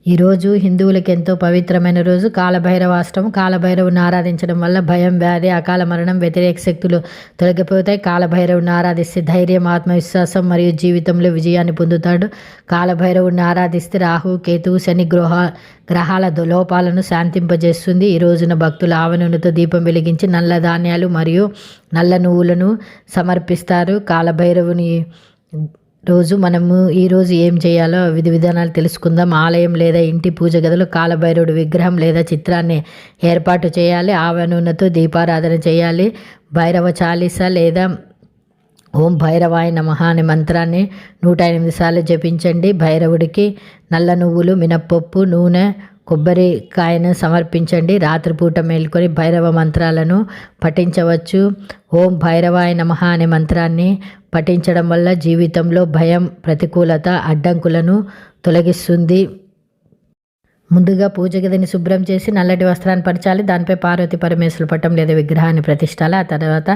ఈరోజు హిందువులకు ఎంతో పవిత్రమైన రోజు కాలభైరవాష్టమి. కాలభైరవుని ఆరాధించడం వల్ల భయం, వ్యాధి, అకాల మరణం, వ్యతిరేక శక్తులు తొలగిపోతాయి. కాలభైరవుని ఆరాధిస్తే ధైర్యం, ఆత్మవిశ్వాసం మరియు జీవితంలో విజయాన్ని పొందుతాడు. కాలభైరవుని ఆరాధిస్తే రాహు, కేతువు, శని గ్రహాల లోపాలను శాంతింపజేస్తుంది. ఈ రోజున భక్తులు ఆవ నూనెతో దీపం వెలిగించి నల్ల ధాన్యాలు మరియు నల్ల నువ్వులను సమర్పిస్తారు. కాలభైరవుని రోజు మనము ఈరోజు ఏం చేయాలో విధి విధానాలు తెలుసుకుందాం. ఆలయం లేదా ఇంటి పూజ గదిలో కాలభైరవుడి విగ్రహం లేదా చిత్రాన్ని ఏర్పాటు చేయాలి. ఆవ నూనెతో దీపారాధన చేయాలి. భైరవ చాలీస లేదా ఓం భైరవాయ నమః అనే మంత్రాన్ని 108 సార్లు జపించండి. భైరవుడికి నల్ల నువ్వులు, మినప్పప్పు, నూనె, కొబ్బరికాయను సమర్పించండి. రాత్రిపూట మేల్కొని భైరవ మంత్రాలను పఠించవచ్చు. ఓం భైరవాయ నమః అనే మంత్రాన్ని పఠించడం వల్ల జీవితంలో భయం, ప్రతికూలత, అడ్డంకులను తొలగిస్తుంది. ముందుగా పూజ గదిని శుభ్రం చేసి నల్లటి వస్త్రాన్ని పరచాలి. దానిపై పార్వతి పరమేశ్వరుల పటం లేదా విగ్రహాన్ని ప్రతిష్ఠాలి. ఆ తర్వాత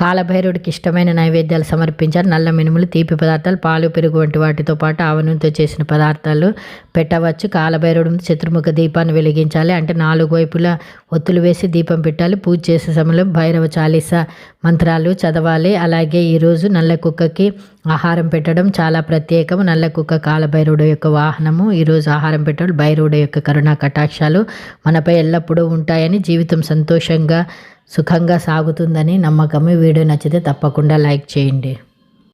కాలభైరవుడికి ఇష్టమైన నైవేద్యాలు సమర్పించాలి. నల్ల మినుములు, తీపి పదార్థాలు, పాలు, పెరుగు వంటి వాటితో పాటు ఆవ నూనెతో చేసిన పదార్థాలు పెట్టవచ్చు. కాలభైరవుడి చతుర్ముఖ దీపాన్ని వెలిగించాలి. అంటే 4 వైపులా ఒత్తులు వేసి దీపం పెట్టాలి. పూజ చేసే సమయంలో భైరవ చాలీస మంత్రాలు చదవాలి. అలాగే ఈరోజు నల్ల కుక్కకి ఆహారం పెట్టడం చాలా ప్రత్యేకము. నల్ల కుక్క కాలభైరవుడు యొక్క వాహనము. ఈరోజు ఆహారం పెట్టడం భైరవుడు యొక్క కరుణా కటాక్షాలు మనపై ఎల్లప్పుడూ ఉంటాయని, జీవితం సంతోషంగా సుఖంగా సాగుతుందని నమ్మకము. వీడియో నచ్చితే తప్పకుండా లైక్ చేయండి.